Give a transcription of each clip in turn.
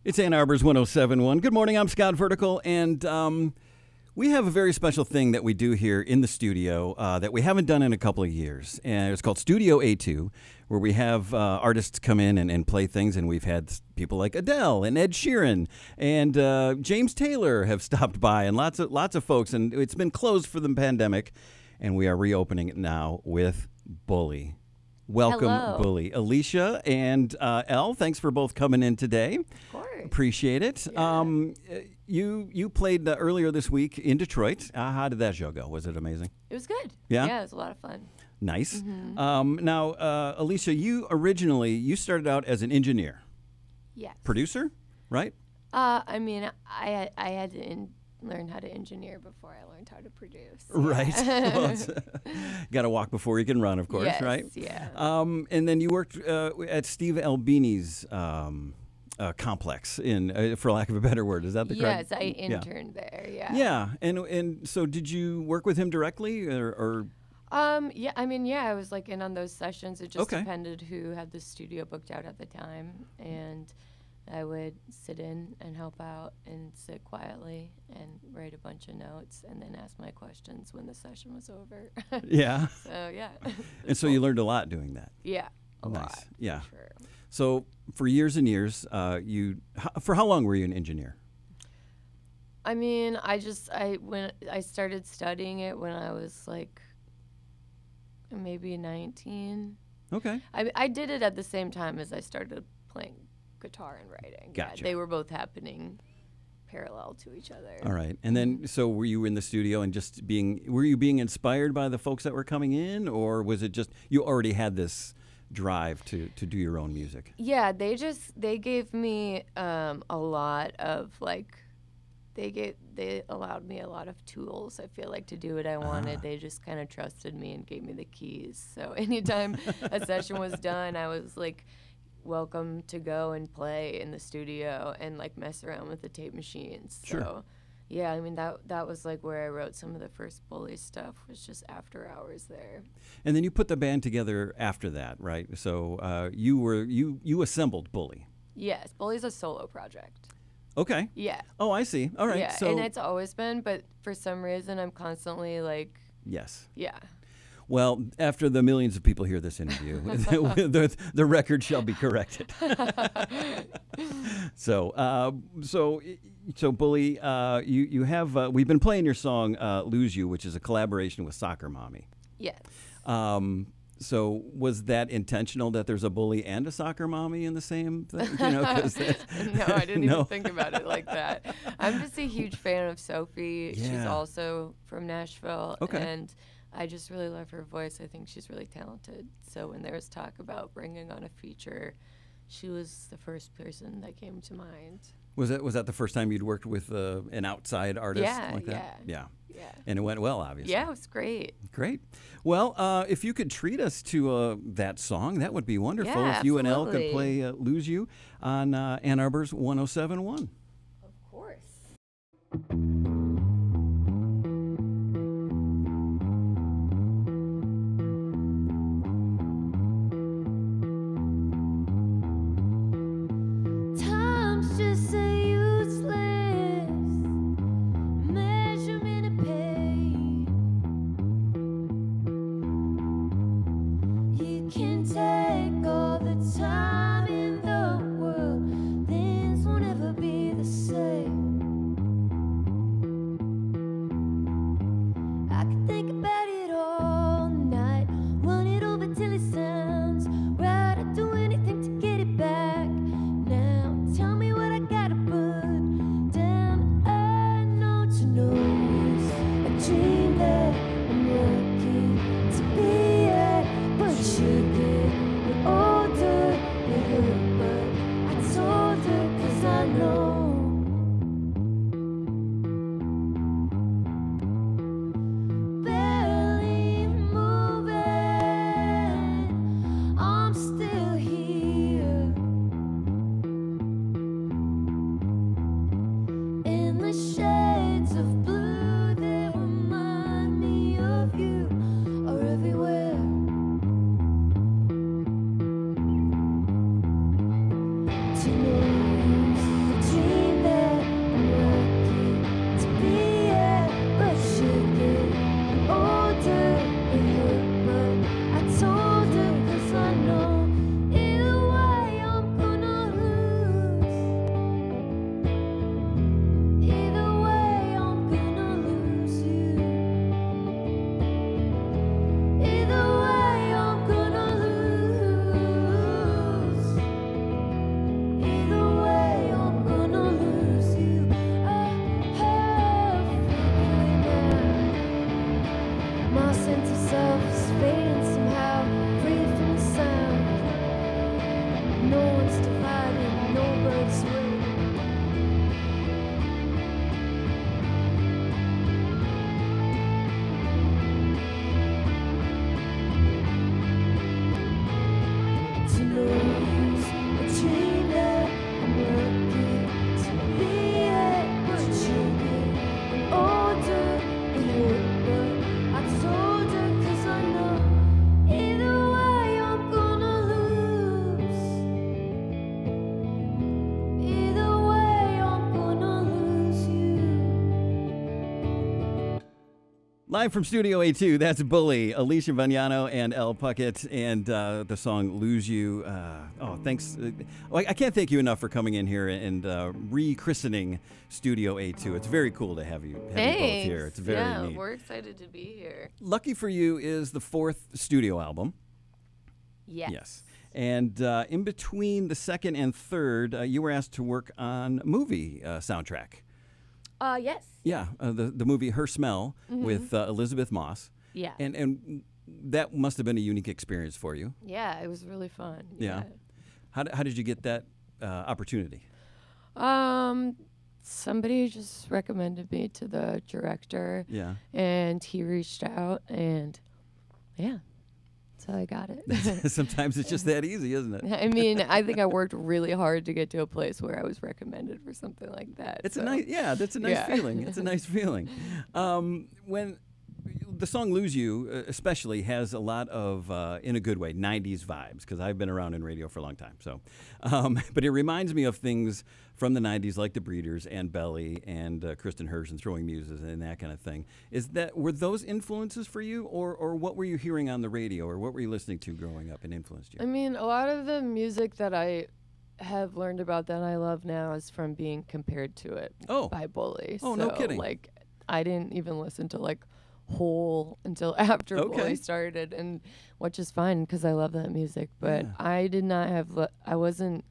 It's Ann Arbor's 107.1. Good morning, I'm Scott Vertical, and we have a very special thing that we do here in the studio that we haven't done in a couple of years. And it's called Studio A2, where we have artists come in and play things, and we've had people like Adele and Ed Sheeran and James Taylor have stopped by, and lots of folks, and it's been closed for the pandemic, and we are reopening it now with Bully. Welcome, Hello. Bully. Alicia and Elle, thanks for both coming in today. Of course. Appreciate it. Yeah. You played earlier this week in Detroit. How did that show go? Was it amazing? It was good. Yeah? Yeah, it was a lot of fun. Nice. Mm-hmm. Now, Alicia, you started out as an engineer, Yes. producer, right? I mean, I had to learn how to engineer before I learned how to produce. Right. Well, got to walk before you can run, of course, Yes, right? yeah. And then you worked at Steve Albini's complex, for lack of a better word. Is that the correct? Yes, I interned there. Yeah. Yeah. And so did you work with him directly or Yeah. I mean, yeah. I was like in on those sessions. It just Okay. depended who had the studio booked out at the time, and I would sit in and help out and sit quietly and write a bunch of notes and then ask my questions when the session was over. Yeah. So yeah. And so you learned a lot doing that. Yeah. A Nice. lot. Yeah. Sure. So for years and years, for how long were you an engineer? I mean, when I started studying it when I was like maybe 19. Okay. I did it at the same time as I started playing guitar and writing. Gotcha. Yeah, they were both happening parallel to each other. All right. And then, so were you in the studio and were you being inspired by the folks that were coming in, or was it just you already had this drive to do your own music? Yeah, they gave me a lot of like, they allowed me a lot of tools, I feel like, to do what I wanted. They just kind of trusted me and gave me the keys. So anytime a session was done, I was like, welcome to go and play in the studio and like mess around with the tape machines. Sure. So yeah, I mean that was like where I wrote some of the first Bully stuff, was just after hours there. And then you put the band together after that, right? So you assembled Bully. Yes, Bully's a solo project. Okay. Yeah. Oh, I see. All right. Yeah, So and it's always been, but for some reason I'm constantly like, yes. yeah. Well, after the millions of people hear this interview, the record shall be corrected. So Bully, you have we've been playing your song "Lose You," which is a collaboration with Soccer Mommy. Yes. So was that intentional that there's a Bully and a Soccer Mommy in the same thing? You know, 'cause No, I didn't No. even think about it like that. I'm just a huge fan of Sophie. She's Yeah. also from Nashville. Okay. And I just really love her voice. I think she's really talented. So when there was talk about bringing on a feature, she was the first person that came to mind. Was that the first time you'd worked with an outside artist Yeah, like that? Yeah. Yeah. And it went well, obviously. Yeah, it was great. Great. Well, if you could treat us to that song, that would be wonderful. Yeah, if you and Elle could absolutely. play "Lose You" on Ann Arbor's 107.1. Of course. Time's just so useless, measurement of pain. You can take all the time in the world, things won't ever be the Live from Studio A2, that's Bully, Alicia Vignano and El Puckett, and the song Lose You. Thanks. I can't thank you enough for coming in here and rechristening Studio A2. It's very cool to have you both here. It's very neat. We're excited to be here. Lucky for You is the 4th studio album. Yes. And in between the 2nd and 3rd, you were asked to work on movie soundtrack. Yes. Yeah, the movie Her Smell with Elizabeth Moss. Yeah. And that must have been a unique experience for you. Yeah, it was really fun. Yeah. How did you get that opportunity? Somebody just recommended me to the director. Yeah. And he reached out, and yeah, so I got it. Sometimes it's just that easy, isn't it? I mean, I think I worked really hard to get to a place where I was recommended for something like that. It's a nice, that's a nice feeling. It's a nice feeling. When the song "Lose You" especially has a lot of, in a good way, '90s vibes, because I've been around in radio for a long time. So, but it reminds me of things from the '90s, like the Breeders and Belly and Kristen Hirsch and Throwing Muses and that kind of thing. Were those influences for you, or what were you hearing on the radio, or what were you listening to growing up and influenced you? I mean, a lot of the music that I have learned about that I love now is from being compared to it by Bully. Oh, so, no kidding. Like, I didn't even listen to like Hole until after Bully started, and which is fine because I love that music. But I did not have. I wasn't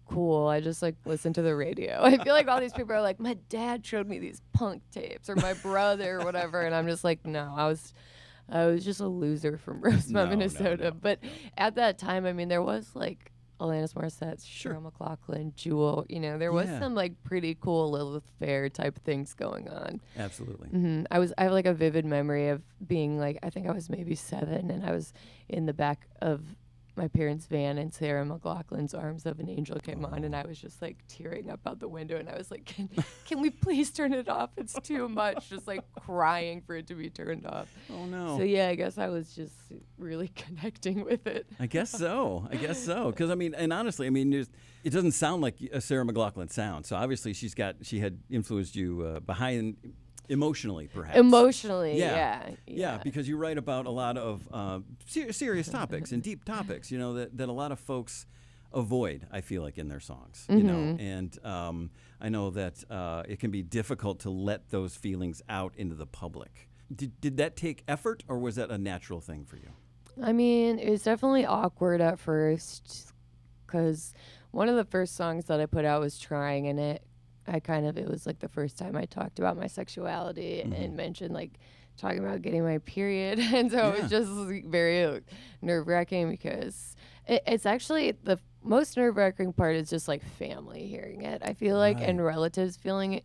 cool. I just like listened to the radio. I feel like all these people are like, my dad showed me these punk tapes, or my brother, or whatever, and I'm just like, no, I was just a loser from Rosemont, Minnesota. But at that time, I mean, there was like Alanis Morissette, Cheryl McLaughlin, Jewel. You know, there was some like pretty cool Lilith Fair type things going on. Absolutely. I have like a vivid memory of being like, I think I was maybe 7, and I was in the back of my parents' van, and Sarah McLachlan's Arms of an Angel came on, and I was just like tearing up out the window, and I was like, can we please turn it off? It's too much. Just like crying for it to be turned off. Oh no. So yeah, I guess I was just really connecting with it. I guess so. Because I mean, and honestly, I mean, it doesn't sound like a Sarah McLachlan sound. So obviously, she had influenced you behind. Emotionally, perhaps. Emotionally, yeah. Because you write about a lot of serious topics and deep topics, you know, that a lot of folks avoid, I feel like, in their songs, you know. And I know that it can be difficult to let those feelings out into the public. Did that take effort, or was that a natural thing for you? I mean, it was definitely awkward at first, because one of the first songs that I put out was Trying, and it was like the first time I talked about my sexuality and mentioned like talking about getting my period. And so it was just very nerve-wracking, because it's actually the most nerve-wracking part is just like family hearing it, I feel like, and relatives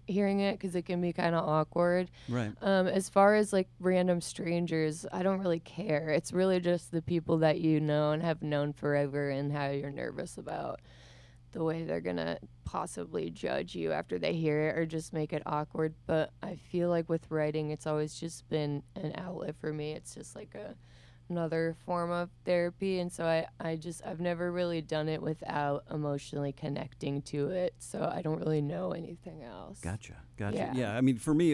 hearing it, because it can be kind of awkward. Right. As far as like random strangers, I don't really care. It's really just the people that you know and have known forever, and how you're nervous about the way they're gonna possibly judge you after they hear it, or just make it awkward. But I feel like with writing, it's always just been an outlet for me. It's just like another form of therapy, and so I've never really done it without emotionally connecting to it. So I don't really know anything else. Gotcha. Yeah, I mean, for me,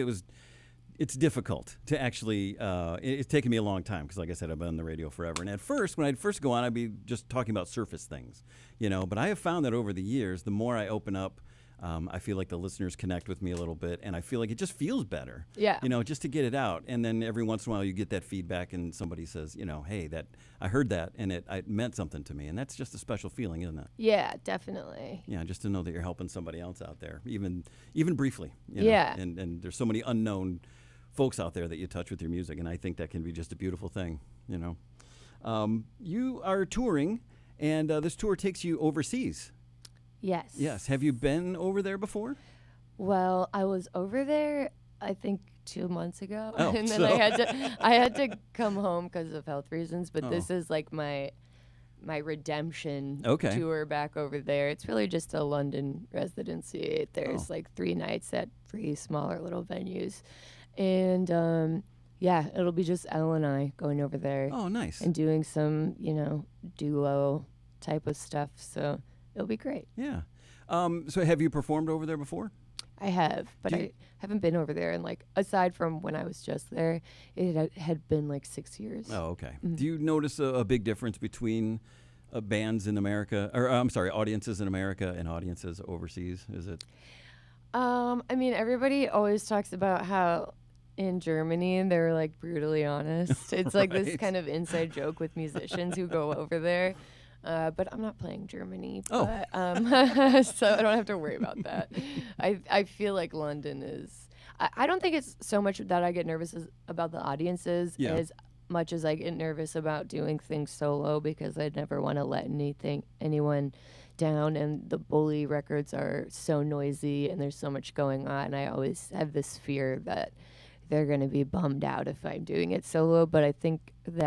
it's difficult to actually, it's taken me a long time, because like I said, I've been on the radio forever. And at first, when I'd first go on, I'd be just talking about surface things, you know. But I have found that over the years, the more I open up, I feel like the listeners connect with me a little bit, and I feel like it just feels better, you know, just to get it out. And then every once in a while you get that feedback, and somebody says, you know, hey, I heard that, and it meant something to me. And that's just a special feeling, isn't it? Yeah, definitely. Yeah, just to know that you're helping somebody else out there, even briefly. You know? Yeah. And there's so many unknown folks out there that you touch with your music, and I think that can be just a beautiful thing, you know. You are touring, and this tour takes you overseas. Yes. Have you been over there before? Well, I was over there, I think 2 months ago, and then so. I had to come home because of health reasons. But this is like my redemption tour back over there. It's really just a London residency. There's like 3 nights at 3 smaller little venues. And it'll be just Elle and I going over there. Oh, nice. And doing some, you know, duo type of stuff. So it'll be great. Yeah. So have you performed over there before? I have, but Do you- I haven't been over there. And like, aside from when I was just there, had been like 6 years. Oh, okay. Mm-hmm. Do you notice a big difference between bands in America, or I'm sorry, audiences in America and audiences overseas? Is it? I mean, everybody always talks about how in Germany they're like brutally honest. It's like this Right. kind of inside joke with musicians who go over there. But I'm not playing Germany. Oh. But, so I don't have to worry about that. I feel like London is. I don't think it's so much that I get nervous about the audiences Yeah. as much as I get nervous about doing things solo because I never want to let anyone down. And the Bully records are so noisy and there's so much going on. I always have this fear that they're going to be bummed out if I'm doing it solo. But I think that